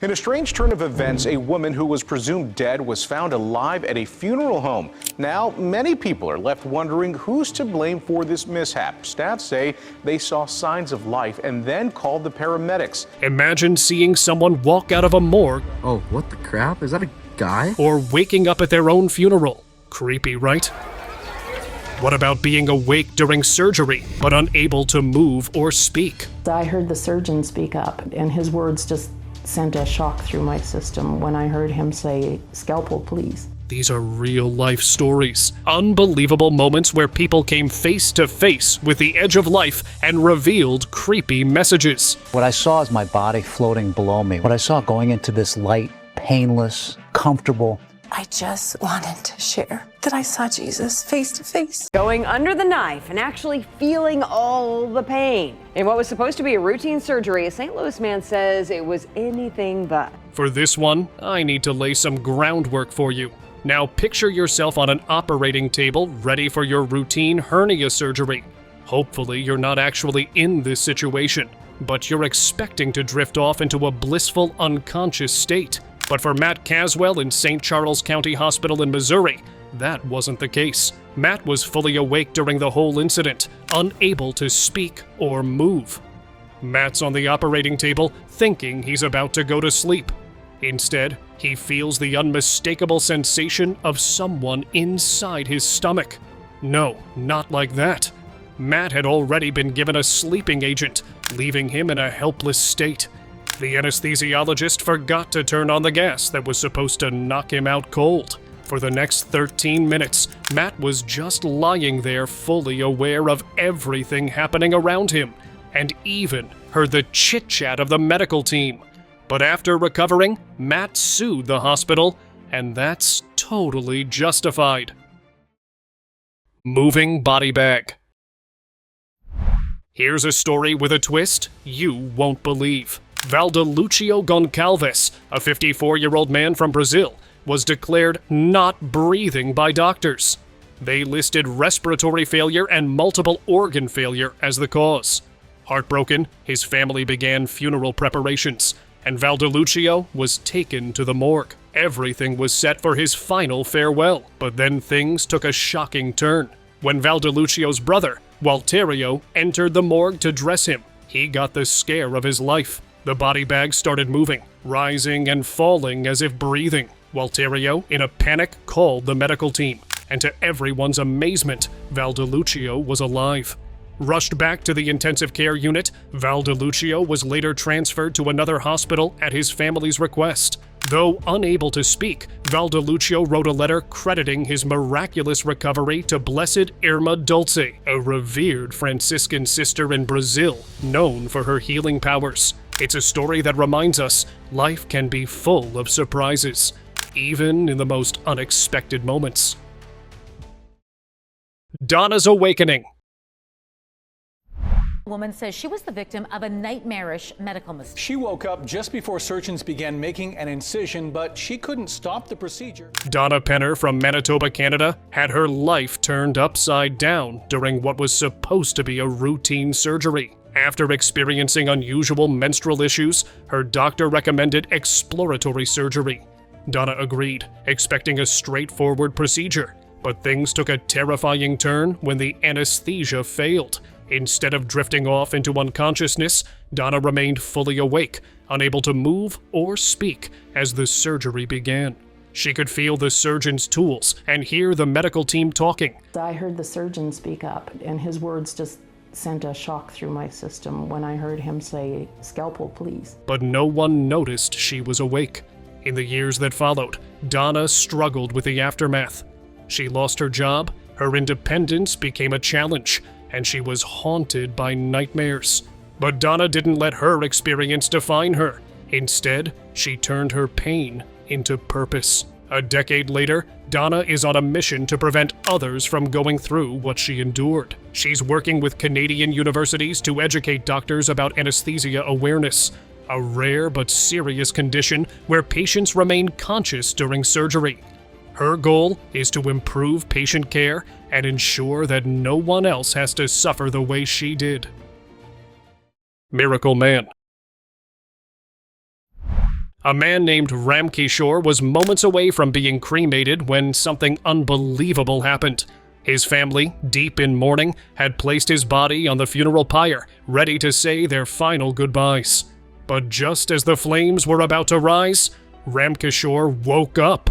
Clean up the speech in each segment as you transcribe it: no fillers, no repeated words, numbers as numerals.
In a strange turn of events, a woman who was presumed dead was found alive at a funeral home. Now, many people are left wondering who's to blame for this mishap. Staff say they saw signs of life and then called the paramedics. Imagine seeing someone walk out of a morgue. Oh, what the crap? Is that a guy? Or waking up at their own funeral. Creepy, right? What about being awake during surgery, but unable to move or speak? I heard the surgeon speak up, and his words just sent a shock through my system when I heard him say, "Scalpel, please." These are real-life stories. Unbelievable moments where people came face to face with the edge of life and revealed creepy messages. What I saw is my body floating below me. What I saw going into this light, painless, comfortable. I just wanted to share that I saw Jesus face to face. Going under the knife and actually feeling all the pain. In what was supposed to be a routine surgery, a St. Louis man says it was anything but. For this one, I need to lay some groundwork for you. Now picture yourself on an operating table ready for your routine hernia surgery. Hopefully you're not actually in this situation, but you're expecting to drift off into a blissful unconscious state. But for Matt Caswell in St. Charles County Hospital in Missouri, that wasn't the case. Matt was fully awake during the whole incident, unable to speak or move. Matt's on the operating table, thinking he's about to go to sleep. Instead, he feels the unmistakable sensation of someone inside his stomach. No, not like that. Matt had already been given a sleeping agent, leaving him in a helpless state. The anesthesiologist forgot to turn on the gas that was supposed to knock him out cold. For the next 13 minutes, Matt was just lying there fully aware of everything happening around him, and even heard the chit-chat of the medical team. But after recovering, Matt sued the hospital, and that's totally justified. Moving body bag. Here's a story with a twist you won't believe. Valdelucio Goncalves, a 54-year-old man from Brazil, was declared not breathing by doctors. They listed respiratory failure and multiple organ failure as the cause. Heartbroken, his family began funeral preparations, and Valdelucio was taken to the morgue. Everything was set for his final farewell, but then things took a shocking turn. When Valdelucio's brother, Walterio, entered the morgue to dress him, he got the scare of his life. The body bag started moving, rising and falling as if breathing. Walterio, in a panic, called the medical team, and to everyone's amazement, Valdelucio was alive. Rushed back to the intensive care unit, Valdelucio was later transferred to another hospital at his family's request. Though unable to speak, Valdelucio wrote a letter crediting his miraculous recovery to Blessed Irma Dulce, a revered Franciscan sister in Brazil, known for her healing powers. It's a story that reminds us life can be full of surprises, even in the most unexpected moments. Donna's awakening. A woman says she was the victim of a nightmarish medical mistake. She woke up just before surgeons began making an incision, but she couldn't stop the procedure. Donna Penner from Manitoba, Canada, had her life turned upside down during what was supposed to be a routine surgery. After experiencing unusual menstrual issues, her doctor recommended exploratory surgery. Donna agreed, expecting a straightforward procedure, but things took a terrifying turn when the anesthesia failed. Instead of drifting off into unconsciousness, Donna remained fully awake, unable to move or speak as the surgery began. She could feel the surgeon's tools and hear the medical team talking. I heard the surgeon speak up, and his words just sent a shock through my system when I heard him say, "Scalpel, please." But no one noticed she was awake. In the years that followed, Donna struggled with the aftermath. She lost her job, her independence became a challenge, and she was haunted by nightmares. But Donna didn't let her experience define her. Instead, she turned her pain into purpose. A decade later, Donna is on a mission to prevent others from going through what she endured. She's working with Canadian universities to educate doctors about anesthesia awareness, a rare but serious condition where patients remain conscious during surgery. Her goal is to improve patient care and ensure that no one else has to suffer the way she did. Miracle Man. A man named Ram Kishore was moments away from being cremated when something unbelievable happened. His family, deep in mourning, had placed his body on the funeral pyre, ready to say their final goodbyes. But just as the flames were about to rise, Ram Kishore woke up.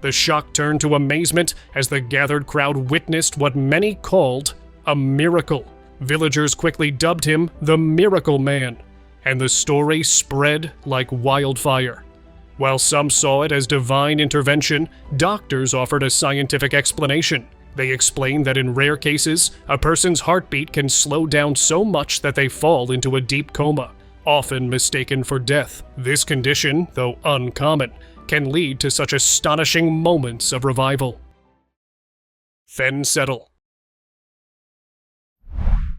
The shock turned to amazement as the gathered crowd witnessed what many called a miracle. Villagers quickly dubbed him the Miracle Man, and the story spread like wildfire. While some saw it as divine intervention, doctors offered a scientific explanation. They explained that in rare cases, a person's heartbeat can slow down so much that they fall into a deep coma, often mistaken for death. This condition, though uncommon, can lead to such astonishing moments of revival. Fen Settle.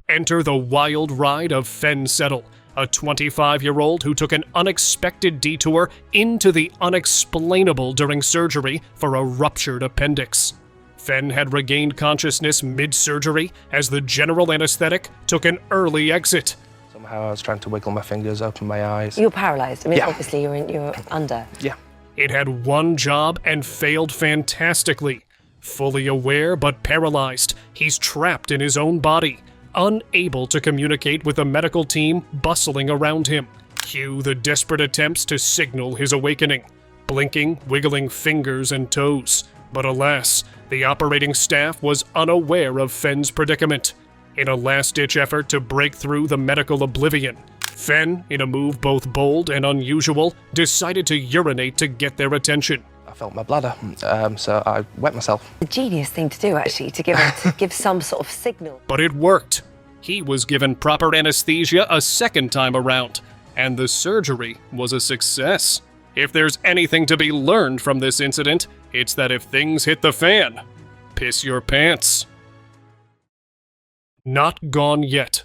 Enter the wild ride of Fen Settle, a 25-year-old who took an unexpected detour into the unexplainable during surgery for a ruptured appendix. Fen had regained consciousness mid-surgery as the general anesthetic took an early exit. Somehow I was trying to wiggle my fingers, open my eyes. You're paralyzed. I mean, Yeah. obviously you're under. Yeah. It had one job and failed fantastically. Fully aware but paralyzed, he's trapped in his own body, unable to communicate with the medical team bustling around him. Cue the desperate attempts to signal his awakening, blinking, wiggling fingers and toes. But alas, the operating staff was unaware of Fen's predicament. In a last-ditch effort to break through the medical oblivion, Fen, in a move both bold and unusual, decided to urinate to get their attention. I felt my bladder, so I wet myself. A genius thing to do, actually, to give some sort of signal. But it worked. He was given proper anesthesia a second time around, and the surgery was a success. If there's anything to be learned from this incident, it's that if things hit the fan, piss your pants. Not gone yet.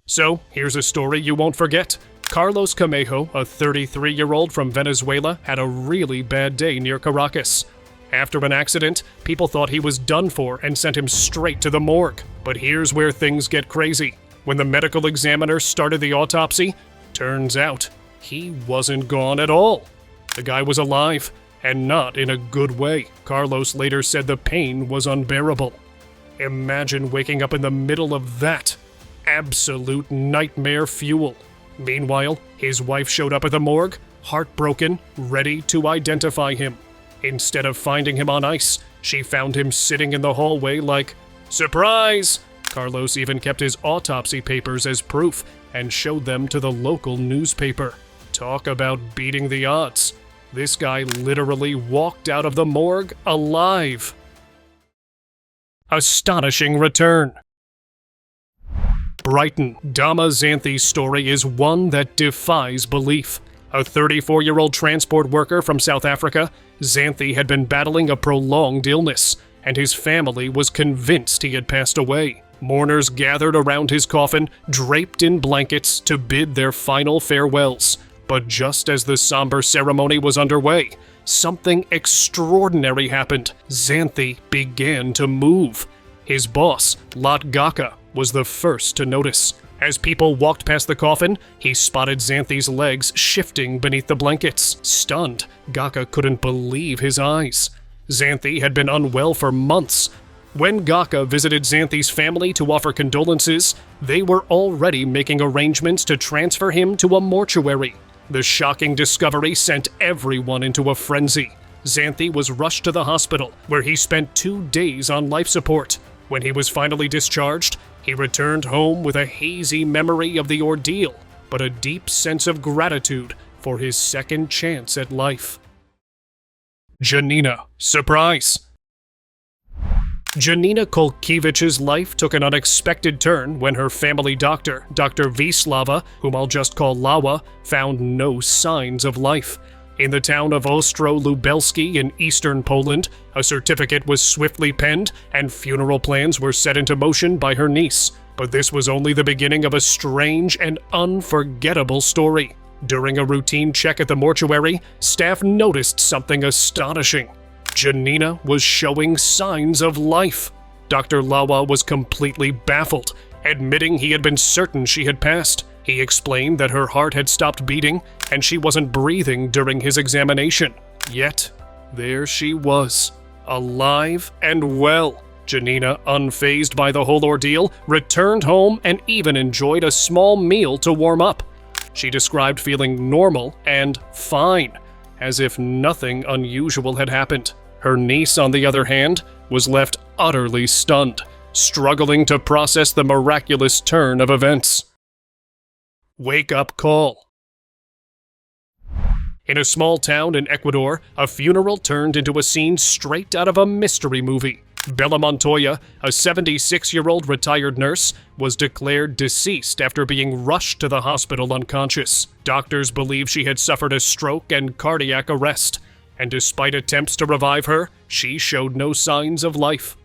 So, here's a story you won't forget. Carlos Camejo, a 33-year-old from Venezuela, had a really bad day near Caracas. After an accident, people thought he was done for and sent him straight to the morgue. But here's where things get crazy. When the medical examiner started the autopsy, turns out he wasn't gone at all. The guy was alive, and not in a good way. Carlos later said the pain was unbearable. Imagine waking up in the middle of that. Absolute nightmare fuel. Meanwhile, his wife showed up at the morgue, heartbroken, ready to identify him. Instead of finding him on ice, she found him sitting in the hallway like, surprise! Carlos even kept his autopsy papers as proof and showed them to the local newspaper. Talk about beating the odds. This guy literally walked out of the morgue alive. Astonishing return. Brighton. Dama Xanthi's story is one that defies belief. A 34-year-old transport worker from South Africa, Xanthi had been battling a prolonged illness, and his family was convinced he had passed away. Mourners gathered around his coffin, draped in blankets, to bid their final farewells. But just as the somber ceremony was underway, something extraordinary happened. Xanthi began to move. His boss, Lot Gaka, was the first to notice. As people walked past the coffin, he spotted Xanthi's legs shifting beneath the blankets. Stunned, Gaka couldn't believe his eyes. Xanthi had been unwell for months. When Gaka visited Xanthi's family to offer condolences, they were already making arrangements to transfer him to a mortuary. The shocking discovery sent everyone into a frenzy. Xanthi was rushed to the hospital, where he spent 2 days on life support. When he was finally discharged, he returned home with a hazy memory of the ordeal, but a deep sense of gratitude for his second chance at life. Janina. Surprise! Janina Kolkiewicz's life took an unexpected turn when her family doctor, Dr. Wislava, whom I'll just call Lawa, found no signs of life. In the town of Ostro-Lubelski in eastern Poland, a certificate was swiftly penned and funeral plans were set into motion by her niece. But this was only the beginning of a strange and unforgettable story. During a routine check at the mortuary, staff noticed something astonishing. Janina was showing signs of life. Dr. Lawa was completely baffled, admitting he had been certain she had passed. He explained that her heart had stopped beating and she wasn't breathing during his examination. Yet, there she was, alive and well. Janina, unfazed by the whole ordeal, returned home and even enjoyed a small meal to warm up. She described feeling normal and fine, as if nothing unusual had happened. Her niece, on the other hand, was left utterly stunned, struggling to process the miraculous turn of events. Wake-up call. In a small town in Ecuador, a funeral turned into a scene straight out of a mystery movie. Bella Montoya, a 76-year-old retired nurse, was declared deceased after being rushed to the hospital unconscious. Doctors believe she had suffered a stroke and cardiac arrest, and despite attempts to revive her, she showed no signs of life.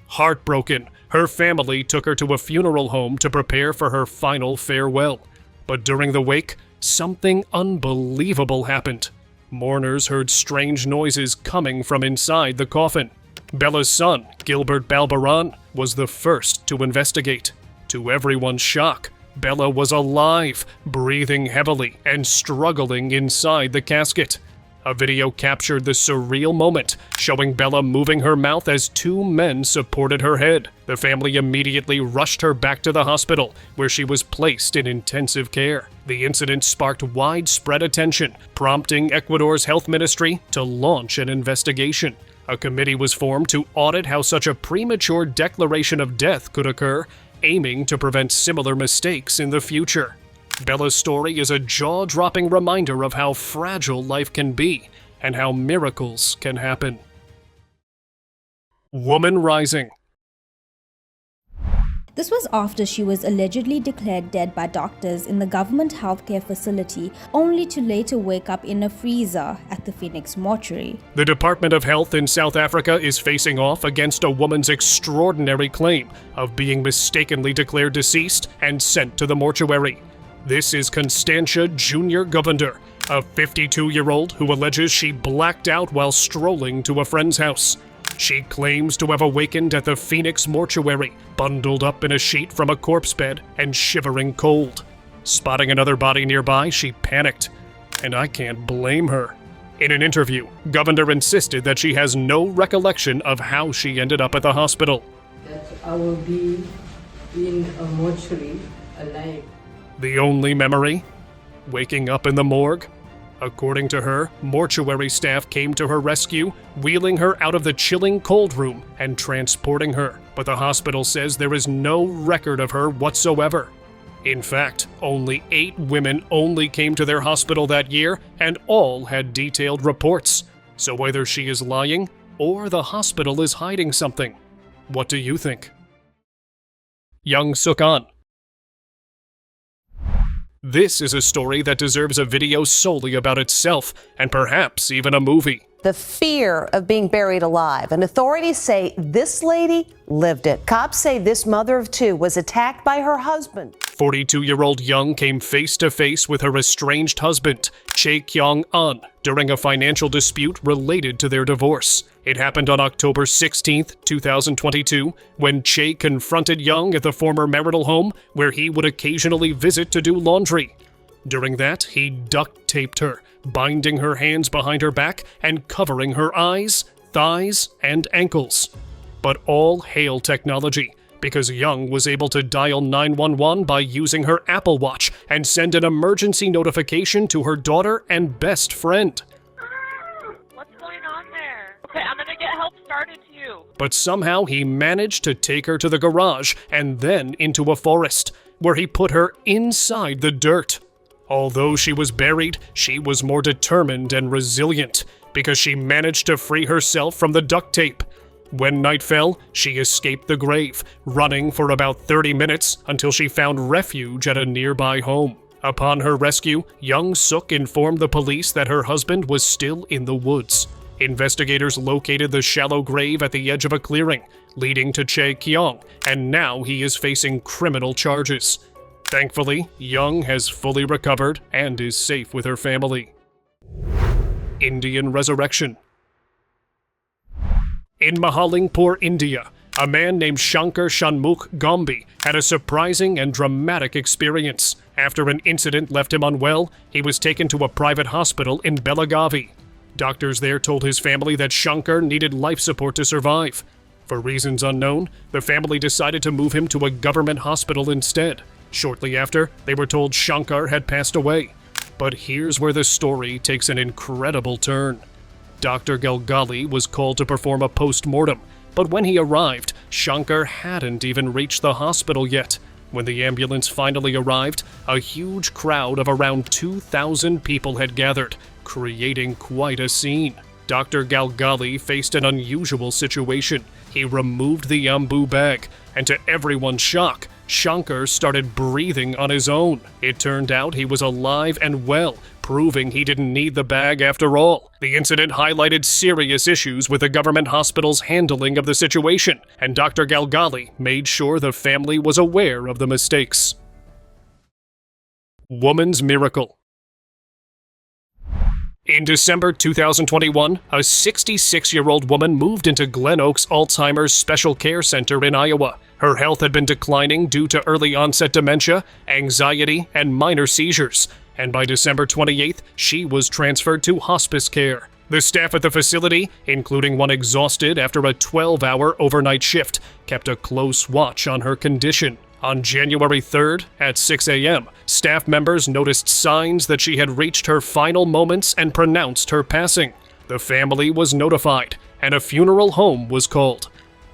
Heartbroken, her family took her to a funeral home to prepare for her final farewell. But during the wake, something unbelievable happened. Mourners heard strange noises coming from inside the coffin. Bella's son, Gilbert Balbaran, was the first to investigate. To everyone's shock, Bella was alive, breathing heavily, and struggling inside the casket. A video captured the surreal moment, showing Bella moving her mouth as two men supported her head. The family immediately rushed her back to the hospital, where she was placed in intensive care. The incident sparked widespread attention, prompting Ecuador's health ministry to launch an investigation. A committee was formed to audit how such a premature declaration of death could occur, aiming to prevent similar mistakes in the future. Bella's story is a jaw-dropping reminder of how fragile life can be and how miracles can happen. Woman rising. This was after she was allegedly declared dead by doctors in the government healthcare facility, only to later wake up in a freezer at the Phoenix mortuary. The Department of Health in South Africa is facing off against a woman's extraordinary claim of being mistakenly declared deceased and sent to the mortuary. This is Constantia Junior Govender, a 52-year-old who alleges she blacked out while strolling to a friend's house. She claims to have awakened at the Phoenix mortuary, bundled up in a sheet from a corpse bed and shivering cold. Spotting another body nearby, she panicked, and I can't blame her. In an interview, Govender insisted that she has no recollection of how she ended up at the hospital. That I will be in a mortuary alive. The only memory? Waking up in the morgue? According to her, mortuary staff came to her rescue, wheeling her out of the chilling cold room and transporting her. But the hospital says there is no record of her whatsoever. In fact, only 8 women only came to their hospital that year, and all had detailed reports. So either she is lying, or the hospital is hiding something. What do you think? Young Suk-an. This is a story that deserves a video solely about itself, and perhaps even a movie. The fear of being buried alive, and authorities say this lady lived it. Cops say this mother of 2 was attacked by her husband. 42-year-old Young came face-to-face with her estranged husband, Chae Kyung-an, during a financial dispute related to their divorce. It happened on October 16, 2022, when Chae confronted Young at the former marital home where he would occasionally visit to do laundry. During that, he duct-taped her, binding her hands behind her back and covering her eyes, thighs, and ankles. But all hail technology, because Young was able to dial 911 by using her Apple Watch and send an emergency notification to her daughter and best friend. What's going on there? Okay, I'm gonna get help started to you. But somehow he managed to take her to the garage and then into a forest, where he put her inside the dirt. Although she was buried, she was more determined and resilient, because she managed to free herself from the duct tape. When night fell, she escaped the grave, running for about 30 minutes until she found refuge at a nearby home. Upon her rescue, Young Suk informed the police that her husband was still in the woods. Investigators located the shallow grave at the edge of a clearing, leading to Chae Kyung, and now he is facing criminal charges. Thankfully, Young has fully recovered and is safe with her family. Indian resurrection. In Mahalingpur, India, a man named Shankar Shanmukh Gombi had a surprising and dramatic experience After an incident left him unwell, he was taken to a private hospital in Belagavi. Doctors there told his family that Shankar needed life support to survive. For reasons unknown, the family decided to move him to a government hospital instead. Shortly after, they were told Shankar had passed away. But here's where the story takes an incredible turn. Dr. Galgali was called to perform a post-mortem, but when he arrived, Shankar hadn't even reached the hospital yet. When the ambulance finally arrived, a huge crowd of around 2,000 people had gathered, creating quite a scene. Dr. Galgali faced an unusual situation. He removed the Ambu bag, and to everyone's shock, Shankar started breathing on his own. It turned out he was alive and well, proving he didn't need the bag after all. The incident highlighted serious issues with the government hospital's handling of the situation, and Dr. Galgali made sure the family was aware of the mistakes. Woman's miracle. In December 2021, a 66-year-old woman moved into Glen Oaks Alzheimer's Special Care Center in Iowa. Her health had been declining due to early-onset dementia, anxiety, and minor seizures, and by December 28th, she was transferred to hospice care. The staff at the facility, including one exhausted after a 12-hour overnight shift, kept a close watch on her condition. On January 3rd, at 6 a.m., staff members noticed signs that she had reached her final moments and pronounced her passing. The family was notified, and a funeral home was called.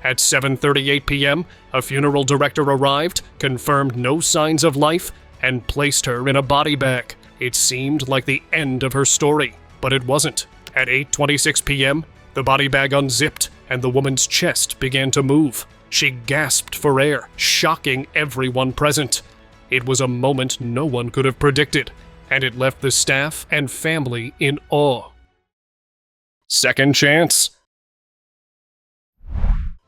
At 7:38 p.m., a funeral director arrived, confirmed no signs of life, and placed her in a body bag. It seemed like the end of her story, but it wasn't. At 8:26 p.m., the body bag unzipped, and the woman's chest began to move. She gasped for air, shocking everyone present. It was a moment no one could have predicted, and it left the staff and family in awe. Second chance.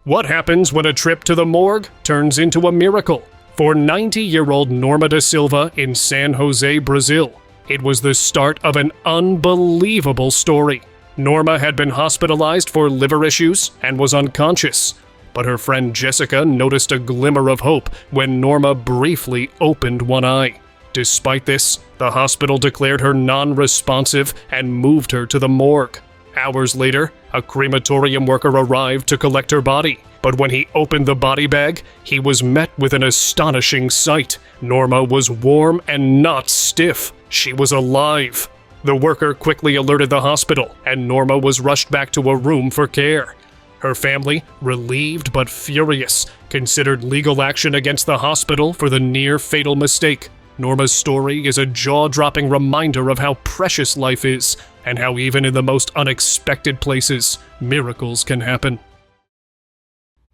What happens when a trip to the morgue turns into a miracle? For 90-year-old Norma da Silva in San Jose, Brazil, it was the start of an unbelievable story. Norma had been hospitalized for liver issues and was unconscious. But her friend Jessica noticed a glimmer of hope when Norma briefly opened one eye. Despite this, the hospital declared her non-responsive and moved her to the morgue. Hours later, a crematorium worker arrived to collect her body. But when he opened the body bag, he was met with an astonishing sight. Norma was warm and not stiff. She was alive. The worker quickly alerted the hospital, and Norma was rushed back to a room for care. Her family, relieved but furious, considered legal action against the hospital for the near-fatal mistake. Norma's story is a jaw-dropping reminder of how precious life is, and how even in the most unexpected places, miracles can happen.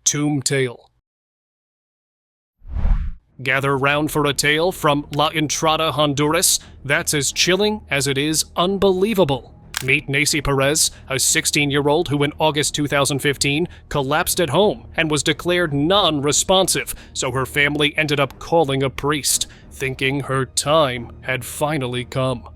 Tomb Tale. Gather round for a tale from La Entrada, Honduras, that's as chilling as it is unbelievable. Meet Nacy Perez, a 16-year-old who in August 2015 collapsed at home and was declared non-responsive, so her family ended up calling a priest, thinking her time had finally come.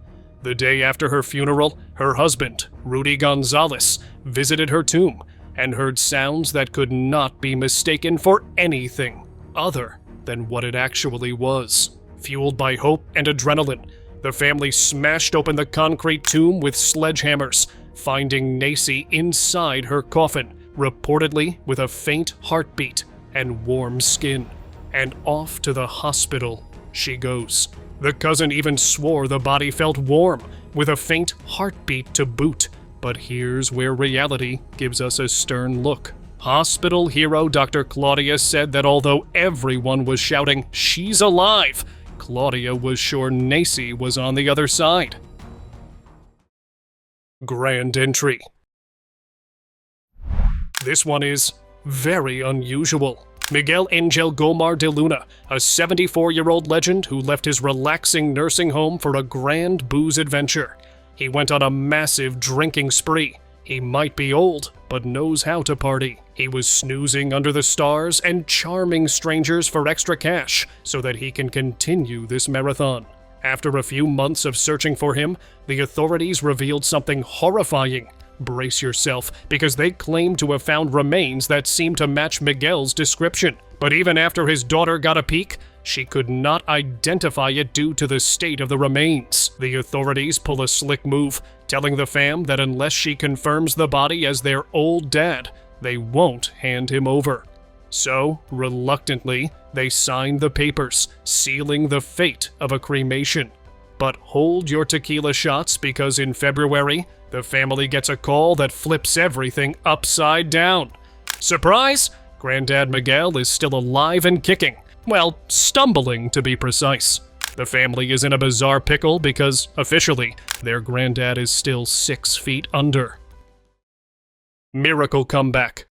The day after her funeral, her husband, Rudy Gonzalez, visited her tomb and heard sounds that could not be mistaken for anything other than what it actually was. Fueled by hope and adrenaline, the family smashed open the concrete tomb with sledgehammers, finding Nacy inside her coffin, reportedly with a faint heartbeat and warm skin. And off to the hospital she goes. The cousin even swore the body felt warm, with a faint heartbeat to boot. But here's where reality gives us a stern look. Hospital hero Dr. Claudia said that although everyone was shouting, "She's alive!" Claudia was sure Nacy was on the other side. Grand entry. This one is very unusual. Miguel Angel Gomar de Luna, a 74-year-old legend who left his relaxing nursing home for a grand booze adventure. He went on a massive drinking spree. He might be old, but knows how to party. He was snoozing under the stars and charming strangers for extra cash so that he can continue this marathon. After a few months of searching for him, the authorities revealed something horrifying. Brace yourself, because they claim to have found remains that seem to match Miguel's description. But even after his daughter got a peek, She could not identify it due to the state of the remains. The authorities pull a slick move, telling the fam that unless she confirms the body as their old dad, they won't hand him over. So, reluctantly, they sign the papers, sealing the fate of a cremation. But hold your tequila shots, because in February, the family gets a call that flips everything upside down. Surprise! Granddad Miguel is still alive and kicking. Well, stumbling to be precise. The family is in a bizarre pickle because, officially, their granddad is still 6 feet under. Miracle comeback.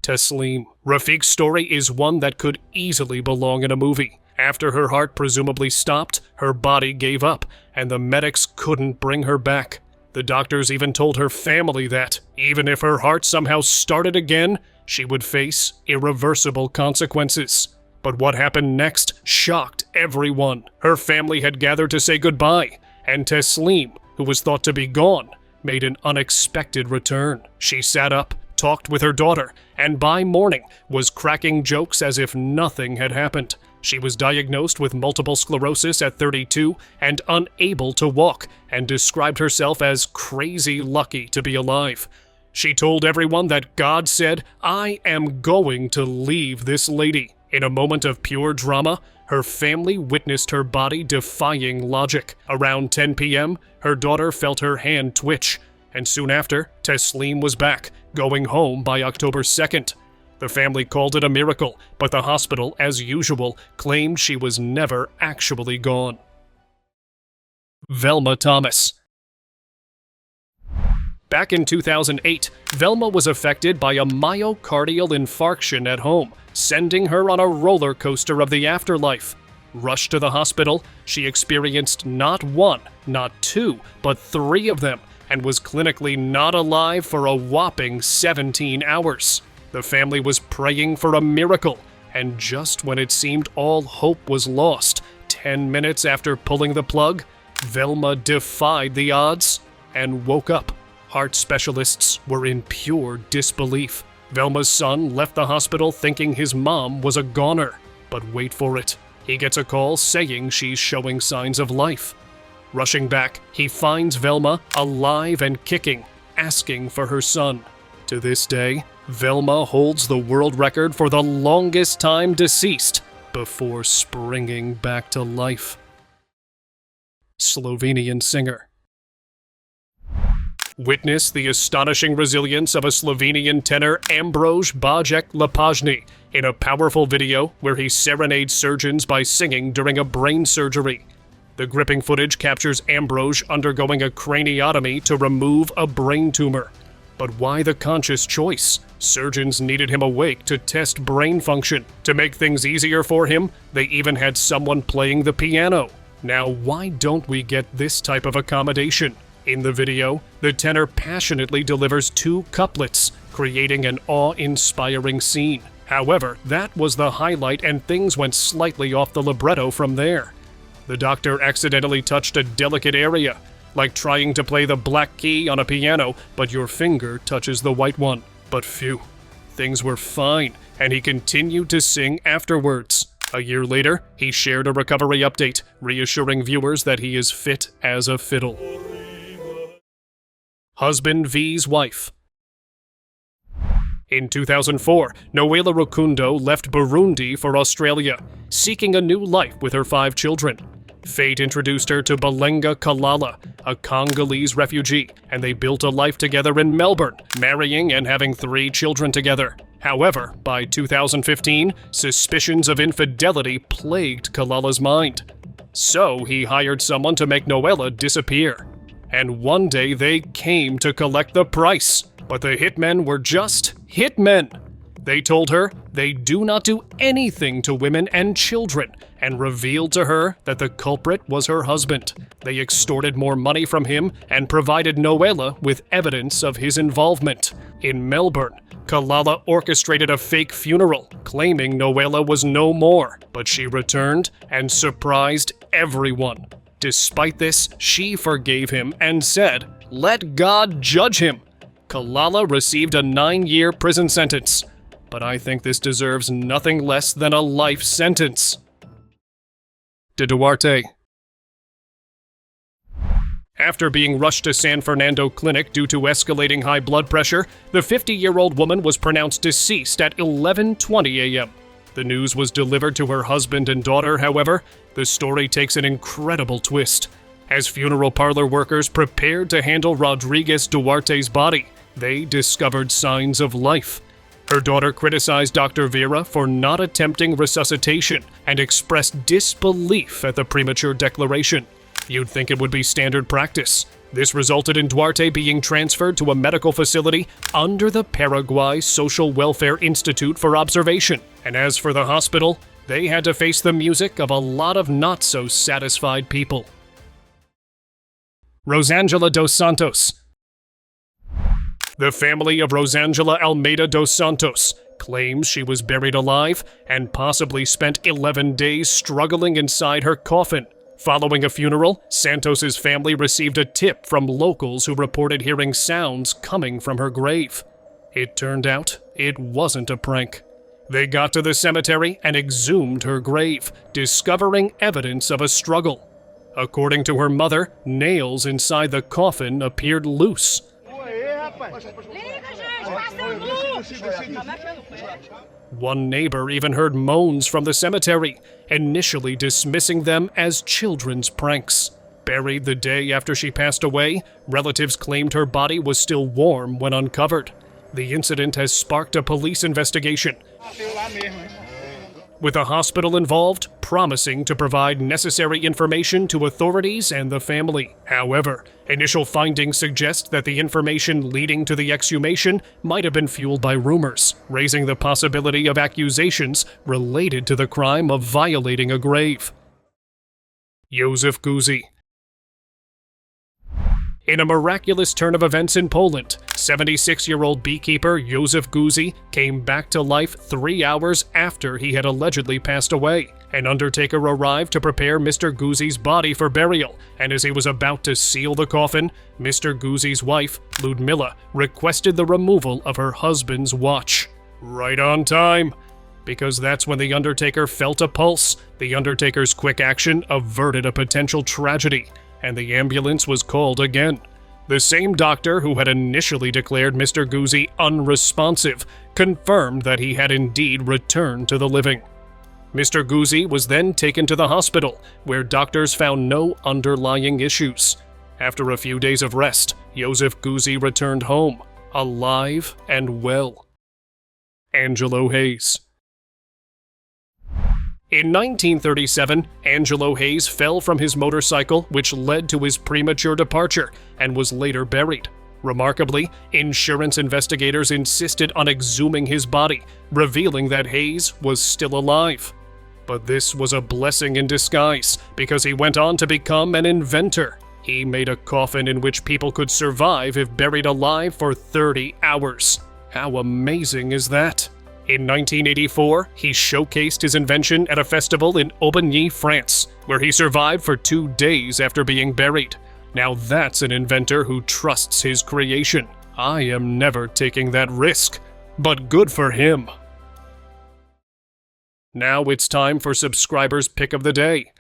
Taslim. Rafiq's story is one that could easily belong in a movie. After her heart presumably stopped, her body gave up, and the medics couldn't bring her back. The doctors even told her family that, even if her heart somehow started again, she would face irreversible consequences. But what happened next shocked everyone. Her family had gathered to say goodbye, and Taslim, who was thought to be gone, made an unexpected return. She sat up, talked with her daughter, and by morning was cracking jokes as if nothing had happened. She was diagnosed with multiple sclerosis at 32 and unable to walk, and described herself as crazy lucky to be alive. She told everyone that God said, "I am going to leave this lady." In a moment of pure drama, her family witnessed her body defying logic. Around 10 p.m., her daughter felt her hand twitch, and soon after, Taslim was back, going home by October 2nd. The family called it a miracle, but the hospital, as usual, claimed she was never actually gone. Velma Thomas. Back in 2008, Velma was affected by a myocardial infarction at home, sending her on a roller coaster of the afterlife. Rushed to the hospital, she experienced not one, not two, but 3 of them, and was clinically not alive for a whopping 17 hours. The family was praying for a miracle, and just when it seemed all hope was lost, 10 minutes after pulling the plug, Velma defied the odds and woke up. Heart specialists were in pure disbelief. Velma's son left the hospital thinking his mom was a goner. But wait for it. He gets a call saying she's showing signs of life. Rushing back, he finds Velma alive and kicking, asking for her son. To this day, Velma holds the world record for the longest time deceased before springing back to life. Slovenian singer. Witness the astonishing resilience of a Slovenian tenor Ambrož Bajek Lapajny in a powerful video where he serenades surgeons by singing during a brain surgery. The gripping footage captures Ambrož undergoing a craniotomy to remove a brain tumor. But why the conscious choice? Surgeons needed him awake to test brain function. To make things easier for him, they even had someone playing the piano. Now, why don't we get this type of accommodation? In the video, the tenor passionately delivers 2 couplets, creating an awe-inspiring scene. However, that was the highlight, and things went slightly off the libretto from there. The doctor accidentally touched a delicate area, like trying to play the black key on a piano, but your finger touches the white one. But phew, things were fine, and he continued to sing afterwards. A year later, he shared a recovery update, reassuring viewers that he is fit as a fiddle. Husband v's wife. In 2004, Noela Rukundo left Burundi for Australia, seeking a new life with her 5 children. Fate introduced her to Balenga Kalala, a Congolese refugee, and they built a life together in Melbourne, marrying and having 3 children together. However, by 2015, suspicions of infidelity plagued Kalala's mind. So he hired someone to make Noela disappear. And one day they came to collect the price, but the hitmen were just hitmen. They told her they do not do anything to women and children, and revealed to her that the culprit was her husband. They extorted more money from him and provided Noela with evidence of his involvement. In Melbourne, Kalala orchestrated a fake funeral, claiming Noela was no more, but she returned and surprised everyone. Despite this, she forgave him and said, "Let God judge him." Kalala received a 9-year prison sentence. but I think this deserves nothing less than a life sentence. To Duarte. After being rushed to San Fernando Clinic due to escalating high blood pressure, the 50-year-old woman was pronounced deceased at 11:20 a.m. The news was delivered to her husband and daughter, however. The story takes an incredible twist. As funeral parlor workers prepared to handle Rodriguez Duarte's body, they discovered signs of life. Her daughter criticized Dr. Vera for not attempting resuscitation and expressed disbelief at the premature declaration. You'd think it would be standard practice. This resulted in Duarte being transferred to a medical facility under the Paraguay Social Welfare Institute for observation. And as for the hospital, they had to face the music of a lot of not-so-satisfied people. Rosangela dos Santos. The family of Rosangela Almeida dos Santos claims she was buried alive and possibly spent 11 days struggling inside her coffin. Following a funeral, Santos's family received a tip from locals who reported hearing sounds coming from her grave. It turned out it wasn't a prank. They got to the cemetery and exhumed her grave, discovering evidence of a struggle. According to her mother, nails inside the coffin appeared loose. One neighbor even heard moans from the cemetery, initially dismissing them as children's pranks. Buried the day after she passed away, relatives claimed her body was still warm when uncovered. The incident has sparked a police investigation, with the hospital involved promising to provide necessary information to authorities and the family. However, initial findings suggest that the information leading to the exhumation might have been fueled by rumors, raising the possibility of accusations related to the crime of violating a grave. Józef Guzzi. In a miraculous turn of events in Poland, 76-year-old beekeeper Józef Guzzi came back to life 3 hours after he had allegedly passed away. An undertaker arrived to prepare Mr. Guzzi's body for burial, and as he was about to seal the coffin, Mr. Guzzi's wife, Ludmila, requested the removal of her husband's watch. Right on time, because that's when the undertaker felt a pulse. The undertaker's quick action averted a potential tragedy, and the ambulance was called again. The same doctor who had initially declared Mr. Guzzi unresponsive confirmed that he had indeed returned to the living. Mr. Guzzi was then taken to the hospital, where doctors found no underlying issues. After a few days of rest, Józef Guzzi returned home, alive and well. Angelo Hayes. In 1937, Angelo Hayes fell from his motorcycle, which led to his premature departure, and was later buried. Remarkably, insurance investigators insisted on exhuming his body, revealing that Hayes was still alive. But this was a blessing in disguise, because he went on to become an inventor. He made a coffin in which people could survive if buried alive for 30 hours. How amazing is that? In 1984, he showcased his invention at a festival in Aubigny, France, where he survived for 2 days after being buried. Now that's an inventor who trusts his creation. I am never taking that risk, but good for him. Now it's time for subscribers' pick of the day.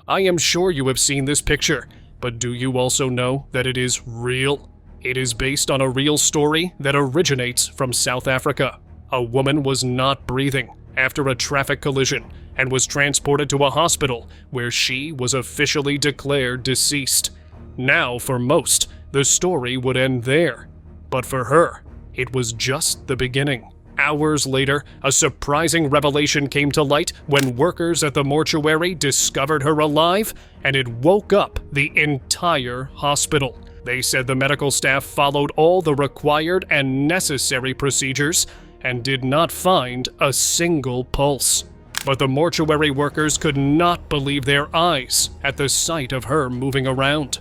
I am sure you have seen this picture, but do you also know that it is real? It is based on a real story that originates from South Africa. A woman was not breathing after a traffic collision and was transported to a hospital where she was officially declared deceased. Now, for most, the story would end there. But for her, it was just the beginning. Hours later, a surprising revelation came to light when workers at the mortuary discovered her alive, and it woke up the entire hospital. They said the medical staff followed all the required and necessary procedures and did not find a single pulse. But the mortuary workers could not believe their eyes at the sight of her moving around.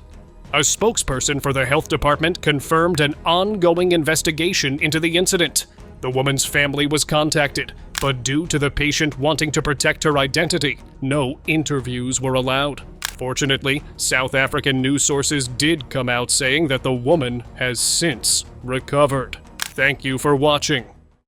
A spokesperson for the health department confirmed an ongoing investigation into the incident. The woman's family was contacted, but due to the patient wanting to protect her identity, no interviews were allowed. Fortunately, South African news sources did come out saying that the woman has since recovered. Thank you for watching.